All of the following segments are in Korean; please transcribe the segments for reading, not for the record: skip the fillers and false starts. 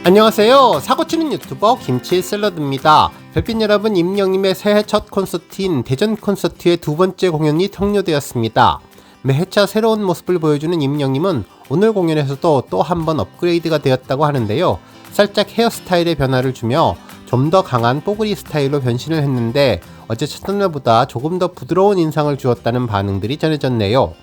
안녕하세요. 사고치는 유튜버 김치샐러드입니다. 별빛 여러분, 임영님의 새해 첫 콘서트인 대전 콘서트의 두 번째 공연이 종료되었습니다. 매해차 새로운 모습을 보여주는 임영님은 오늘 공연에서도 또 한 번 업그레이드가 되었다고 하는데요. 살짝 헤어스타일의 변화를 주며 좀 더 강한 뽀글이 스타일로 변신을 했는데 어제 첫날보다 조금 더 부드러운 인상을 주었다는 반응들이 전해졌네요.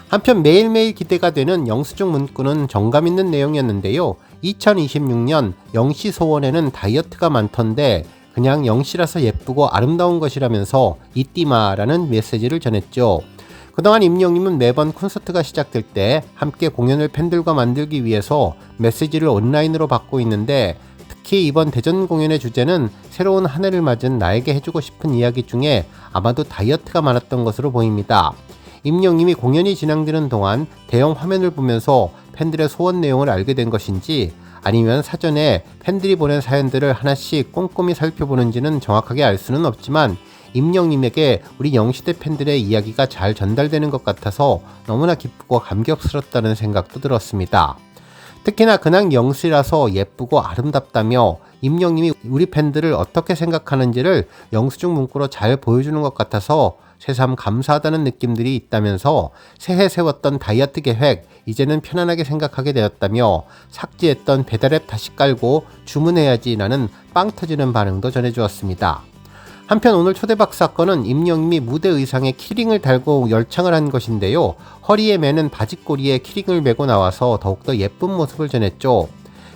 한편 매일매일 기대가 되는 영수증 문구는 정감 있는 내용이었는데요. 2026년 영씨 소원에는 다이어트가 많던데 그냥 영씨라서 예쁘고 아름다운 것이라면서 잊디마라는 메시지를 전했죠. 그동안 임영님은 매번 콘서트가 시작될 때 함께 공연을 팬들과 만들기 위해서 메시지를 온라인으로 받고 있는데 특히 이번 대전 공연의 주제는 새로운 한 해를 맞은 나에게 해주고 싶은 이야기 중에 아마도 다이어트가 많았던 것으로 보입니다. 임영님이 공연이 진행되는 동안 대형 화면을 보면서 팬들의 소원 내용을 알게 된 것인지 아니면 사전에 팬들이 보낸 사연들을 하나씩 꼼꼼히 살펴보는지는 정확하게 알 수는 없지만 임영님에게 우리 영시대 팬들의 이야기가 잘 전달되는 것 같아서 너무나 기쁘고 감격스럽다는 생각도 들었습니다. 특히나 근황 영씨라서 예쁘고 아름답다며 임영님이 우리 팬들을 어떻게 생각하는지를 영수증 문구로 잘 보여주는 것 같아서 새삼 감사하다는 느낌들이 있다면서 새해 세웠던 다이어트 계획 이제는 편안하게 생각하게 되었다며 삭제했던 배달앱 다시 깔고 주문해야지 라는 빵 터지는 반응도 전해주었습니다. 한편 오늘 초대박 사건은 임영님이 무대 의상에 키링을 달고 열창을 한 것인데요. 허리에 매는 바지꼬리에 키링을 메고 나와서 더욱더 예쁜 모습을 전했죠.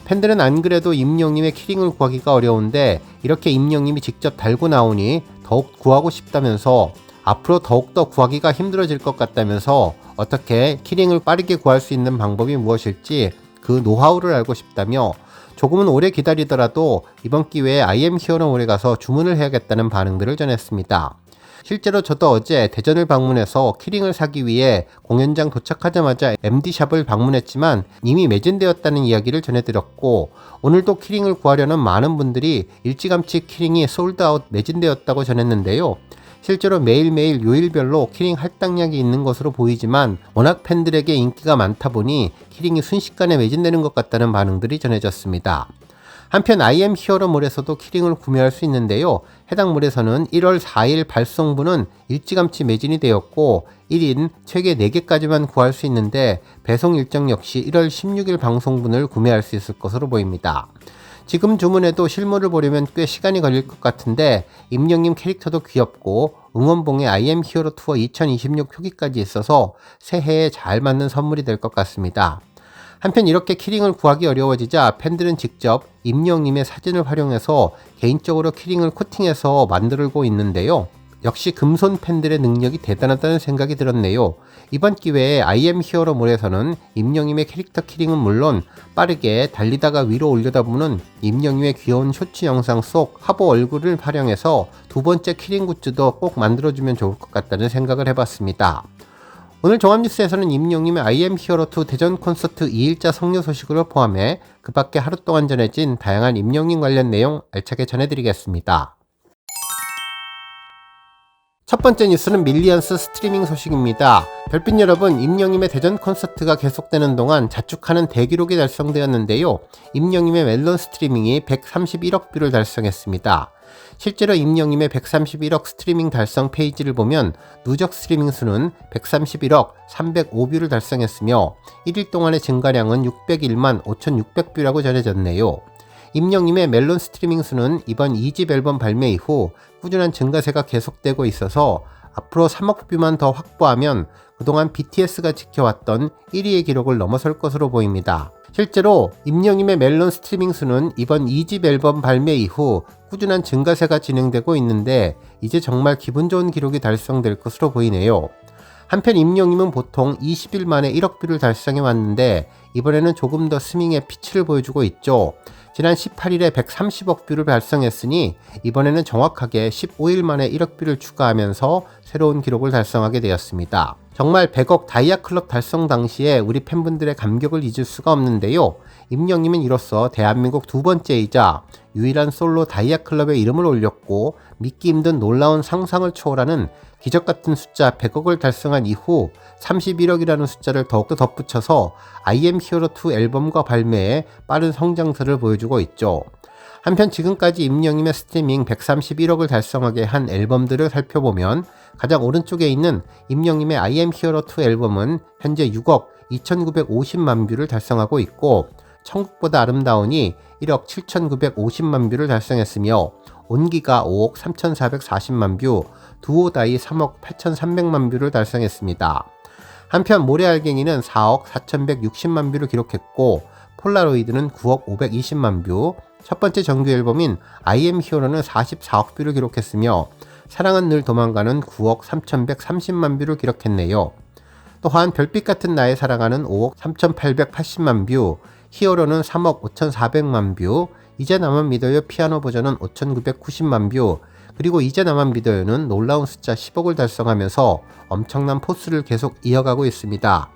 팬들은 안 그래도 임영님의 키링을 구하기가 어려운데 이렇게 임영님이 직접 달고 나오니 더욱 구하고 싶다면서 앞으로 더욱더 구하기가 힘들어질 것 같다면서 어떻게 키링을 빠르게 구할 수 있는 방법이 무엇일지 그 노하우를 알고 싶다며 조금은 오래 기다리더라도 이번 기회에 IM 히어로몰에 가서 주문을 해야겠다는 반응들을 전했습니다. 실제로 저도 어제 대전을 방문해서 키링을 사기 위해 공연장 도착하자마자 MD샵을 방문했지만 이미 매진되었다는 이야기를 전해드렸고 오늘도 키링을 구하려는 많은 분들이 일찌감치 키링이 솔드아웃 매진되었다고 전했는데요. 실제로 매일매일 요일별로 키링 할당량이 있는 것으로 보이지만 워낙 팬들에게 인기가 많다 보니 키링이 순식간에 매진되는 것 같다는 반응들이 전해졌습니다. 한편 IM 히어로몰에서도 키링을 구매할 수 있는데요. 해당 몰에서는 1월 4일 발송분은 일찌감치 매진이 되었고 1인 최대 4개까지만 구할 수 있는데 배송 일정 역시 1월 16일 방송분을 구매할 수 있을 것으로 보입니다. 지금 주문해도 실물을 보려면 꽤 시간이 걸릴 것 같은데 임영님 캐릭터도 귀엽고 응원봉에 IM 히어로 투어 2026 표기까지 있어서 새해에 잘 맞는 선물이 될 것 같습니다. 한편 이렇게 키링을 구하기 어려워지자 팬들은 직접 임영님의 사진을 활용해서 개인적으로 키링을 코팅해서 만들고 있는데요. 역시 금손 팬들의 능력이 대단하다는 생각이 들었네요. 이번 기회에 IM 히어로몰에서는 임영님의 캐릭터 키링은 물론 빠르게 달리다가 위로 올려다보는 임영님의 귀여운 쇼츠 영상 속 화보 얼굴을 활용해서 두 번째 키링 굿즈도 꼭 만들어주면 좋을 것 같다는 생각을 해봤습니다. 오늘 종합뉴스에서는 임영님의 IM 히어로2 대전 콘서트 2일자 성료 소식을 포함해 그 밖에 하루 동안 전해진 다양한 임영님 관련 내용 알차게 전해드리겠습니다. 첫 번째 뉴스는 밀리언스 스트리밍 소식입니다. 별빛 여러분, 임영님의 대전 콘서트가 계속되는 동안 자축하는 대기록이 달성되었는데요. 임영님의 멜론 스트리밍이 131억 뷰를 달성했습니다. 실제로 임영님의 131억 스트리밍 달성 페이지를 보면 누적 스트리밍 수는 131억 305뷰를 달성했으며 1일 동안의 증가량은 601만 5,600뷰라고 전해졌네요. 임영님의 멜론 스트리밍 수는 이번 2집 앨범 발매 이후 꾸준한 증가세가 계속되고 있어서 앞으로 3억 뷰만 더 확보하면 그동안 BTS가 지켜왔던 1위의 기록을 넘어설 것으로 보입니다. 실제로 임영님의 멜론 스트리밍 수는 이번 2집 앨범 발매 이후 꾸준한 증가세가 진행되고 있는데 이제 정말 기분 좋은 기록이 달성될 것으로 보이네요. 한편 임영님은 보통 20일 만에 1억 뷰를 달성해 왔는데 이번에는 조금 더 스밍의 피치를 보여주고 있죠. 지난 18일에 130억 뷰를 달성했으니 이번에는 정확하게 15일 만에 1억 뷰를 추가하면서 새로운 기록을 달성하게 되었습니다. 정말 100억 다이아 클럽 달성 당시에 우리 팬분들의 감격을 잊을 수가 없는데요. 임영님은 이로써 대한민국 두 번째이자 유일한 솔로 다이아 클럽의 이름을 올렸고 믿기 힘든 놀라운 상상을 초월하는 기적같은 숫자 100억을 달성한 이후 31억이라는 숫자를 더욱더 덧붙여서 I am hero 2 앨범과 발매에 빠른 성장세를 보여주고 있죠. 한편 지금까지 임영임의 스트리밍 131억을 달성하게 한 앨범들을 살펴보면 가장 오른쪽에 있는 임영임의 I am hero 2 앨범은 현재 6억 2950만 뷰를 달성하고 있고, 천국보다 아름다운이 1억 7950만 뷰를 달성했으며, 온기가 5억 3440만 뷰, 두오다이 3억 8300만 뷰를 달성했습니다. 한편 모래알갱이는 4억 4160만 뷰를 기록했고, 폴라로이드는 9억 520만 뷰, 첫 번째 정규 앨범인 I am hero는 44억 뷰를 기록했으며, 사랑은 늘 도망가는 9억 3130만 뷰를 기록했네요. 또한 별빛 같은 나의 사랑하는 5억 3880만 뷰, 히어로는 3억 5400만 뷰, 이제 나만 믿어요 피아노 버전은 5990만 뷰, 그리고 이제 나만 믿어요는 놀라운 숫자 10억을 달성하면서 엄청난 포스를 계속 이어가고 있습니다.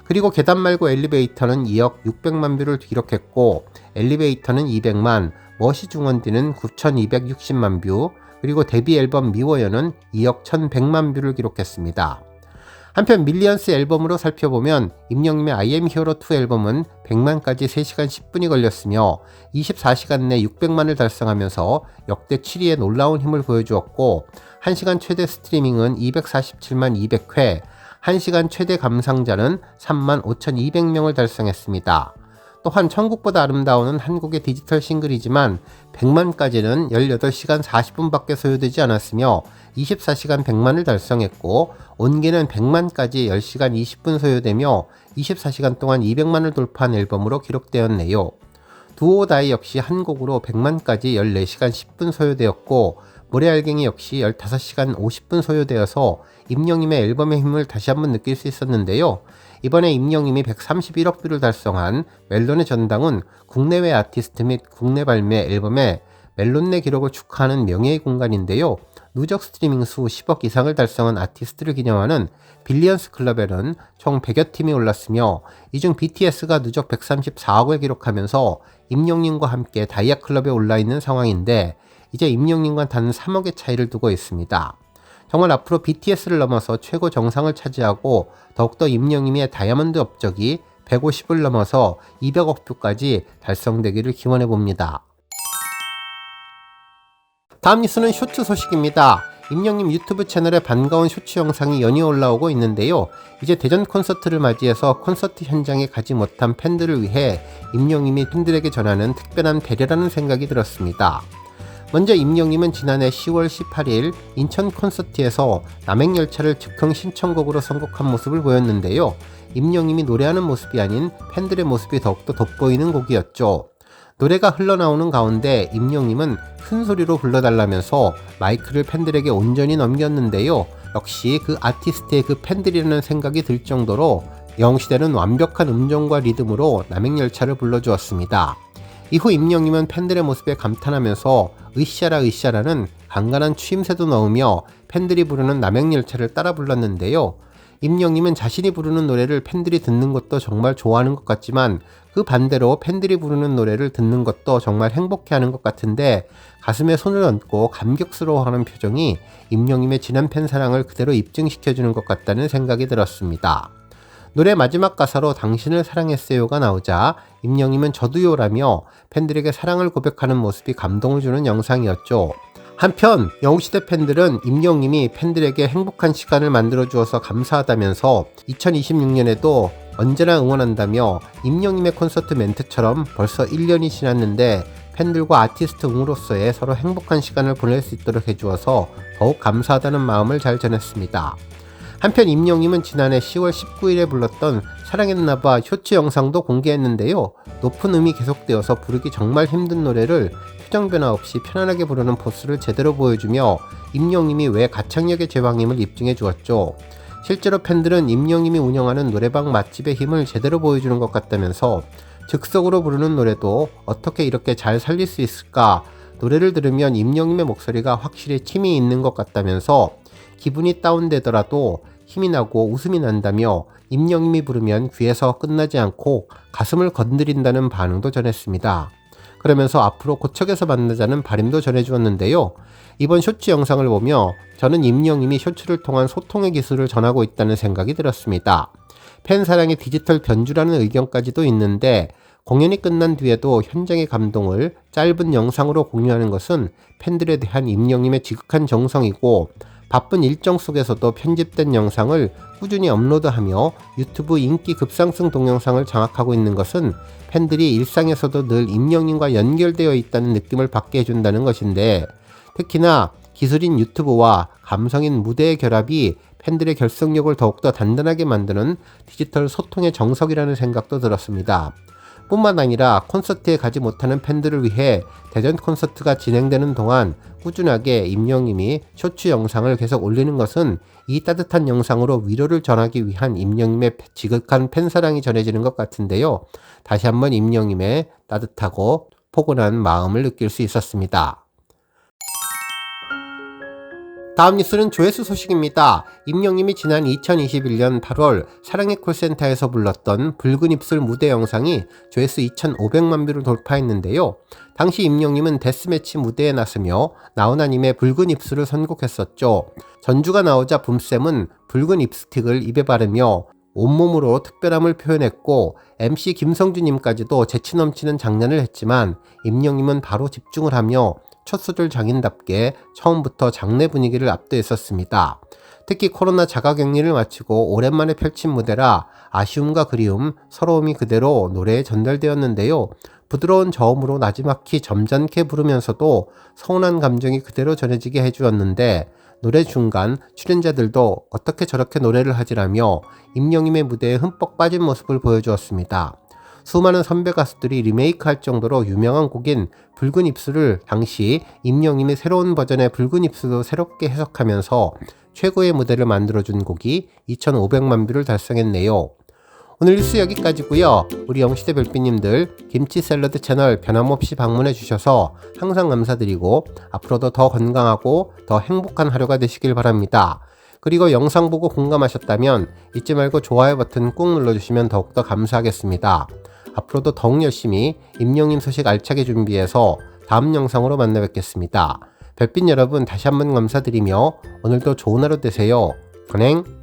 그리고 계단 말고 엘리베이터는 2억 600만 뷰를 기록했고, 엘리베이터는 200만, 멋이 중원디는 9260만 뷰, 그리고 데뷔 앨범 미워요는 2억 1100만 뷰를 기록했습니다. 한편 밀리언스 앨범으로 살펴보면 임영임의 I am hero 2 앨범은 100만까지 3시간 10분이 걸렸으며 24시간 내 600만을 달성하면서 역대 7위의 놀라운 힘을 보여주었고, 1시간 최대 스트리밍은 247만 200회, 1시간 최대 감상자는 3만 5200명을 달성했습니다. 또한 천국보다 아름다운은 한국의 디지털 싱글이지만 100만까지는 18시간 40분밖에 소요되지 않았으며 24시간 100만을 달성했고, 온기는 100만까지 10시간 20분 소요되며 24시간 동안 200만을 돌파한 앨범으로 기록되었네요. 두오다이 역시 한 곡으로 100만까지 14시간 10분 소요되었고, 모래알갱이 역시 15시간 50분 소요되어서 임영임의 앨범의 힘을 다시 한번 느낄 수 있었는데요. 이번에 임영임이 131억 뷰를 달성한 멜론의 전당은 국내외 아티스트 및 국내 발매 앨범의 멜론 내 기록을 축하하는 명예의 공간인데요. 누적 스트리밍 수 10억 이상을 달성한 아티스트를 기념하는 빌리언스 클럽에는 총 100여 팀이 올랐으며, 이 중 BTS가 누적 134억을 기록하면서 임영임과 함께 다이아 클럽에 올라있는 상황인데, 이제 임영임과 단 3억의 차이를 두고 있습니다. 정말 앞으로 BTS를 넘어서 최고 정상을 차지하고 더욱더 임영임의 다이아몬드 업적이 150을 넘어서 200억 뷰까지 달성되기를 기원해봅니다. 다음 뉴스는 쇼츠 소식입니다. 임영임 유튜브 채널에 반가운 쇼츠 영상이 연이어 올라오고 있는데요. 이제 대전 콘서트를 맞이해서 콘서트 현장에 가지 못한 팬들을 위해 임영임이 팬들에게 전하는 특별한 배려라는 생각이 들었습니다. 먼저 임영임은 지난해 10월 18일 인천 콘서트에서 남행열차를 즉흥 신청곡으로 선곡한 모습을 보였는데요. 임영임이 노래하는 모습이 아닌 팬들의 모습이 더욱더 돋보이는 곡이었죠. 노래가 흘러나오는 가운데 임영임은 큰 소리로 불러달라면서 마이크를 팬들에게 온전히 넘겼는데요. 역시 그 아티스트의 그 팬들이라는 생각이 들 정도로 영시되는 완벽한 음정과 리듬으로 남행열차를 불러주었습니다. 이후 임영임은 팬들의 모습에 감탄하면서 으쌰라 으쌰라는 간간한 추임새도 넣으며 팬들이 부르는 남행열차를 따라 불렀는데요. 임영임은 자신이 부르는 노래를 팬들이 듣는 것도 정말 좋아하는 것 같지만, 그 반대로 팬들이 부르는 노래를 듣는 것도 정말 행복해하는 것 같은데, 가슴에 손을 얹고 감격스러워하는 표정이 임영임의 진한 팬 사랑을 그대로 입증시켜주는 것 같다는 생각이 들었습니다. 노래 마지막 가사로 당신을 사랑했어요가 나오자 임영임은 저도요라며 팬들에게 사랑을 고백하는 모습이 감동을 주는 영상이었죠. 한편 영웅시대 팬들은 임영임이 팬들에게 행복한 시간을 만들어 주어서 감사하다면서 2026년에도 언제나 응원한다며 임영임의 콘서트 멘트처럼 벌써 1년이 지났는데 팬들과 아티스트 응으로서의 서로 행복한 시간을 보낼 수 있도록 해주어서 더욱 감사하다는 마음을 잘 전했습니다. 한편 임영임은 지난해 10월 19일에 불렀던 사랑했나봐 쇼츠 영상도 공개했는데요. 높은 음이 계속되어서 부르기 정말 힘든 노래를 표정 변화 없이 편안하게 부르는 포스를 제대로 보여주며 임영임이 왜 가창력의 제왕임을 입증해 주었죠. 실제로 팬들은 임영임이 운영하는 노래방 맛집의 힘을 제대로 보여주는 것 같다면서 즉석으로 부르는 노래도 어떻게 이렇게 잘 살릴 수 있을까, 노래를 들으면 임영임의 목소리가 확실히 힘이 있는 것 같다면서 기분이 다운되더라도 힘이 나고 웃음이 난다며 임영임이 부르면 귀에서 끝나지 않고 가슴을 건드린다는 반응도 전했습니다. 그러면서 앞으로 고척에서 만나자는 바람도 전해주었는데요. 이번 쇼츠 영상을 보며 저는 임영님이 쇼츠를 통한 소통의 기술을 전하고 있다는 생각이 들었습니다. 팬사랑의 디지털 변주라는 의견까지도 있는데 공연이 끝난 뒤에도 현장의 감동을 짧은 영상으로 공유하는 것은 팬들에 대한 임영님의 지극한 정성이고 바쁜 일정 속에서도 편집된 영상을 꾸준히 업로드하며 유튜브 인기 급상승 동영상을 장악하고 있는 것은 팬들이 일상에서도 늘 임영님과 연결되어 있다는 느낌을 받게 해준다는 것인데, 특히나 기술인 유튜브와 감성인 무대의 결합이 팬들의 결속력을 더욱더 단단하게 만드는 디지털 소통의 정석이라는 생각도 들었습니다. 뿐만 아니라 콘서트에 가지 못하는 팬들을 위해 대전 콘서트가 진행되는 동안 꾸준하게 임영님이 쇼츠 영상을 계속 올리는 것은 이 따뜻한 영상으로 위로를 전하기 위한 임영님의 지극한 팬사랑이 전해지는 것 같은데요. 다시 한번 임영님의 따뜻하고 포근한 마음을 느낄 수 있었습니다. 다음 뉴스는 조회수 소식입니다. 임영님이 지난 2021년 8월 사랑의 콜센터에서 불렀던 붉은 입술 무대 영상이 조회수 2,500만 뷰를 돌파했는데요. 당시 임영님은 데스매치 무대에 나서며 나훈아님의 붉은 입술을 선곡했었죠. 전주가 나오자 붐쌤은 붉은 립스틱을 입에 바르며 온몸으로 특별함을 표현했고 MC 김성주님까지도 재치 넘치는 장난을 했지만 임영님은 바로 집중을 하며 첫 소절 장인답게 처음부터 장례 분위기를 압도했었습니다. 특히 코로나 자가격리를 마치고 오랜만에 펼친 무대라 아쉬움과 그리움, 서러움이 그대로 노래에 전달되었는데요. 부드러운 저음으로 나지막히 점잖게 부르면서도 서운한 감정이 그대로 전해지게 해주었는데, 노래 중간 출연자들도 어떻게 저렇게 노래를 하지라며 임영님의 무대에 흠뻑 빠진 모습을 보여주었습니다. 수많은 선배 가수들이 리메이크할 정도로 유명한 곡인 붉은 입술을 당시 임영님의 새로운 버전의 붉은 입술로 새롭게 해석하면서 최고의 무대를 만들어준 곡이 2,500만 뷰를 달성했네요. 오늘 뉴스 여기까지고요. 우리 영시대 별빛님들 김치 샐러드 채널 변함없이 방문해 주셔서 항상 감사드리고 앞으로도 더 건강하고 더 행복한 하루가 되시길 바랍니다. 그리고 영상 보고 공감하셨다면 잊지 말고 좋아요 버튼 꾹 눌러주시면 더욱더 감사하겠습니다. 앞으로도 더욱 열심히 임영님 소식 알차게 준비해서 다음 영상으로 만나 뵙겠습니다. 별빛 여러분 다시 한번 감사드리며 오늘도 좋은 하루 되세요. 건행!